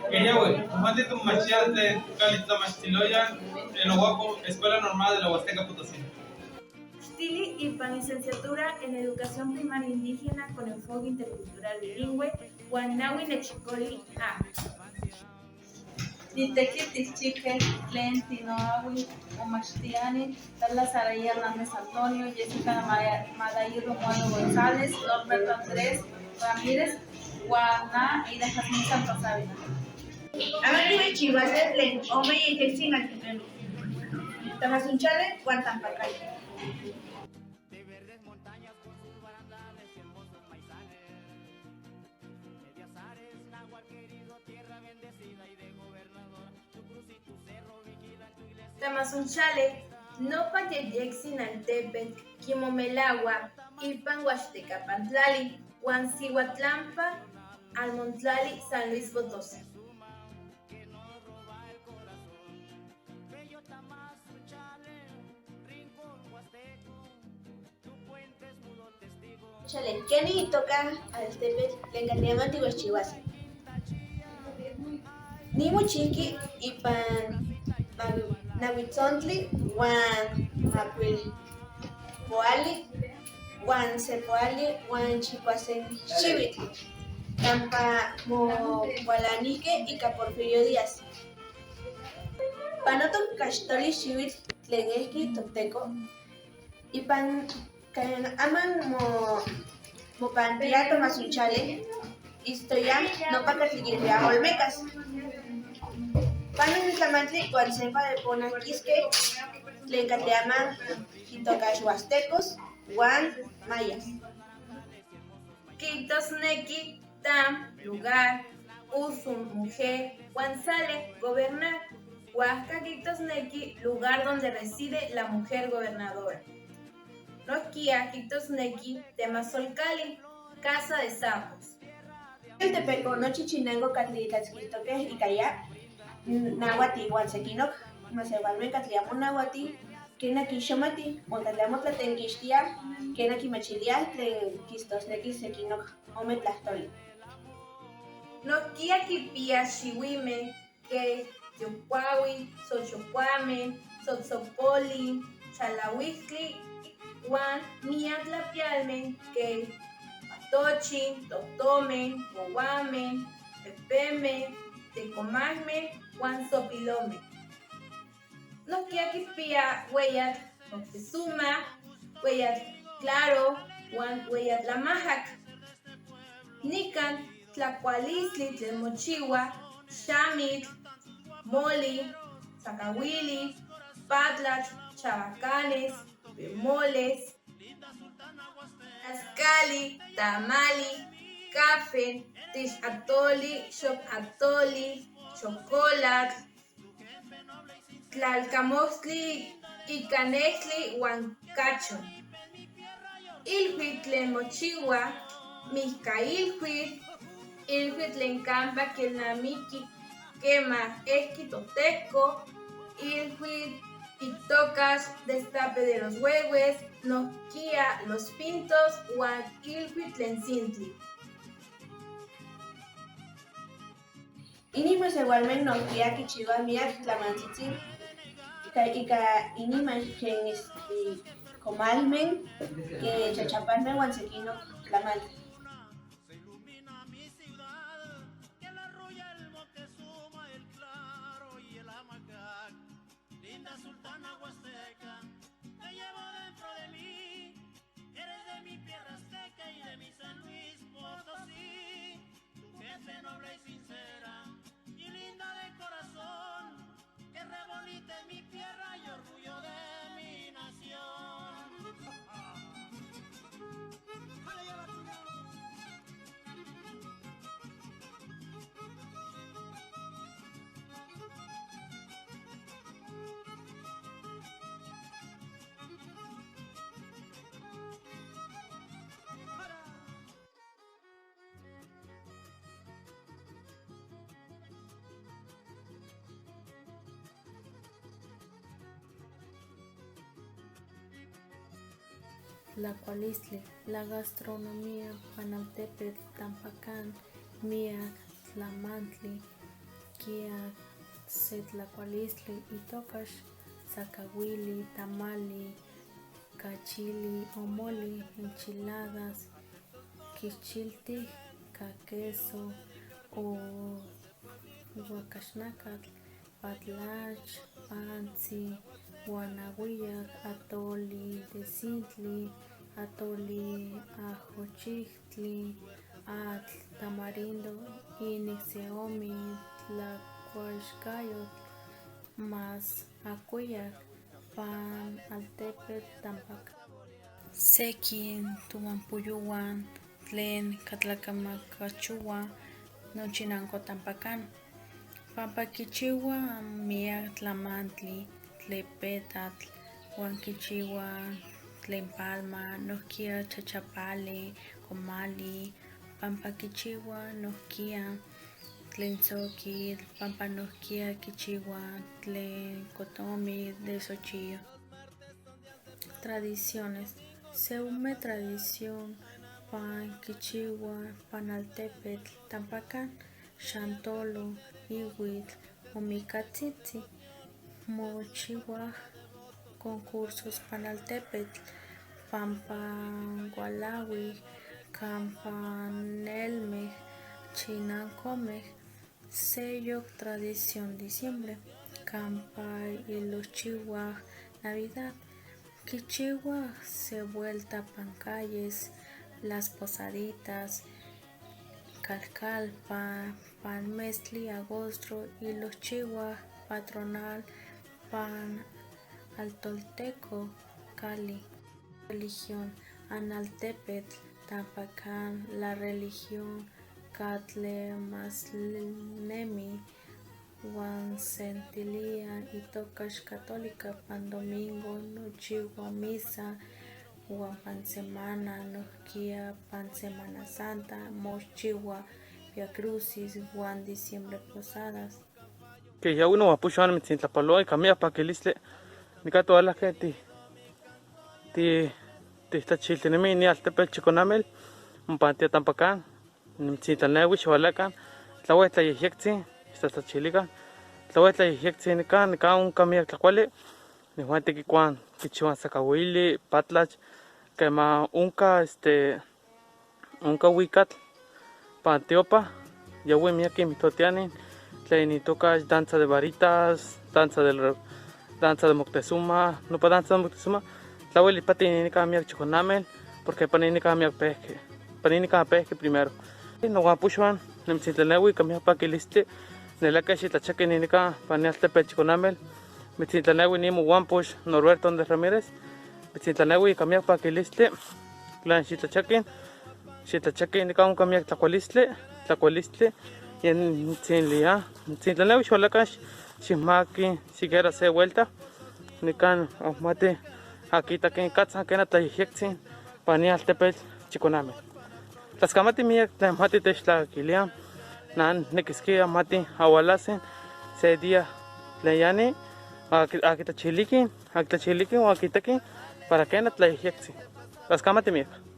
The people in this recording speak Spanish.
Quería, güey, mande tu machías de Calitla Machiloyan en la Guapo, Escuela Normal de la Huasteca Potosí. Stili y pan licenciatura en Educación Primaria Indígena con enfoque intercultural bilingüe, Guanawi Nechicoli A. Nitekit Tichique, Len Tinoawi, Omachtiani, Carla Saraya Hernández Antonio, Jessica Madaí Romualdo González, Norberto Andrés Ramírez, Guaná y de Jazmín Santos Ávila. Amati Chihuahua, Len Ome y Texin Altimeno. Tamazunchale, Guantampacay. Tamazunchale, no payeyexin altepet, Quimomelagua, Ipan Huasteca Pantlali, Huancihuatlampa, Almontlali, San Luis Potosí. Chale, Kenny toca al tepet, le encantaría antiguos chihuas. Ni muchinki y pan nahuitzontli, wan macuil poali, wan sepoali, wan chihuasen chihuitl. Campa mo gualanique y Porfirio Díaz. Panoto cachtoli chihuitl, tleguesqui topteco. Y pan aman mo pantía tomazunchale, historia no pa catiguiria olmecas. Panan tlamantli cual sepa de ponaquisque, le encateaman jitocax huastecos, guan mayas. Quitosnequi, tam, lugar, usum, mujer, Guanzale, gobernar. Huasca Quitosnequi, lugar donde reside la mujer gobernadora. Rosquia Quitosnequi, Temazolcali, casa de sapos. El tepeco no chichinango catlicatzquiltoque y calla, nahuati guansequinoc, masevalme catliamo nahuati, kenaki xomati, huancatliamo tlatenquixtia, kenaki machilia, tlequistosnequi sequinoc, ome tlahtoli. Noquia quipia xihuime, que Yocuahui, Xochocuame, Sotzopoli, Chalahuistli, Juan Miatlapialmen, que Patochi, Totomen, Guamen, Pepeme, Tecomagme, Juan Sopilome. Noquia quipia huellat, Moctezuma, huellat Claro, Juan huellat Lamajac. Nican, Tlacualistli, Tlemochihua, Xamit, Moli, Zacahuili, Patlach, Chabacanes, Bemoles, Azcali, Tamali, Cafen, Tish Atoli, Shop Atoli, Chocolac, Tlalcamostli, Icanexli, Huancachon. Ilhuit Tlemochihua, Mizcailhuit, Ilhuit Tlencampa, Quelnamiqui, Quema, Esquitoteco, Ilhuit, Ictocas, Destape de los Huehues, Noquia, Los Pintos, Huan Ilhuit Tlencintli. Inimas igualmente noquia quichiva mía tlamantzitzi, ica inimas gen comalmen, que chachapalmen guansequino tlamantli. Linda sultana huasteca, te llevo dentro de mí, eres de mi tierra azteca y de mi San Luis Potosí, tu gente noble y sincera, y linda de corazón, que re bonita es mi tierra y orgullo de mi nación. Tlacualistli, la gastronomía, Panaltepetl, Tampacán, Miac, Tlamantli, kia setlacualistle itocax zacahuili, tamali, cachili, omoli, enchiladas, quichilti, queso o huacaxnacatl, patlach, pantzi, guanahuillac, atoli de sintli, atoli ajochihtli, atl, tamarindo, inixeomi, tlacuaxcayotl, más acuillac, pan altepetl, tampac. Sequin tuampuyuan tlen catlacamacachoua nochinanco tampacan. Pampa quichiua miak tlamantli, tlepetatl, huan quichiua tlen palma, nohkia chachapali, comali, pampa quichiua nohkia tlen tzoquitl, pampa nohkia quichiua tlen cotomi de xochillo. Tradiciones. Seume tradición pan quichiua, pan altepetl, tampacan, xantolo, ihuitl, omicatzitzi, mochiua concursos pan altepetl, pampangualaui, campanelmej, chinancomej, sello tradición diciembre, campa ilochiua Navidad. Quichua se vuelta pan calles, las posaditas, calcalpa, pan mezcli agosto y los chihuas patronal, pan altolteco, Cali. Religión Analtepetl, Tampacán, la religión Catlemasnemi, Huancentilia y Tocax católica, pan domingo, nochihua misa, Huan pan semana, nohkia pan semana santa, mochihua Via Crucis, Huan diciembre posadas. Que ya uno apuxan mi tlapaloa y cambia para que lisle nica toda la gente ti está chiltenemi ni altepetl chiconamel un pantia tampacán ni tzintlanewi xwalacan tlahuetla yeyectzi está chilica tlahuetla yeyectzi nica un cambia tlacuali ni Juan tequicuan quichihuan zacahuili patlach quema unca unca huicatl pantiopa ya huimia que mitotianin tlen toca danza de varitas, danza de Moctezuma, no para danza de Moctezuma, la abuela patini ni cambia chiconamel, porque panini cambia pesque primero. No va pushwan, nem sintlenewi cambia pa que liste, nela que si la cheque ni nica paneaste pe chiconamel, mi sintlenewi ni mu one push Norberto de Ramírez, mi sintlenewi cambia pa que liste, plan si la cheque nica un cambia tlacualistle, y en Tzintlalewi xwalacax ximaki siquiera se vuelta nican mate aquí taquin catzan que natlayectzin pani altepetl chiconamel tlascamati miak mati textlaquilian nan nequisquia mati ahualasen se día tleyani aquí tachiliquin o aquí taquin para que natlayectzin tlascamati miak.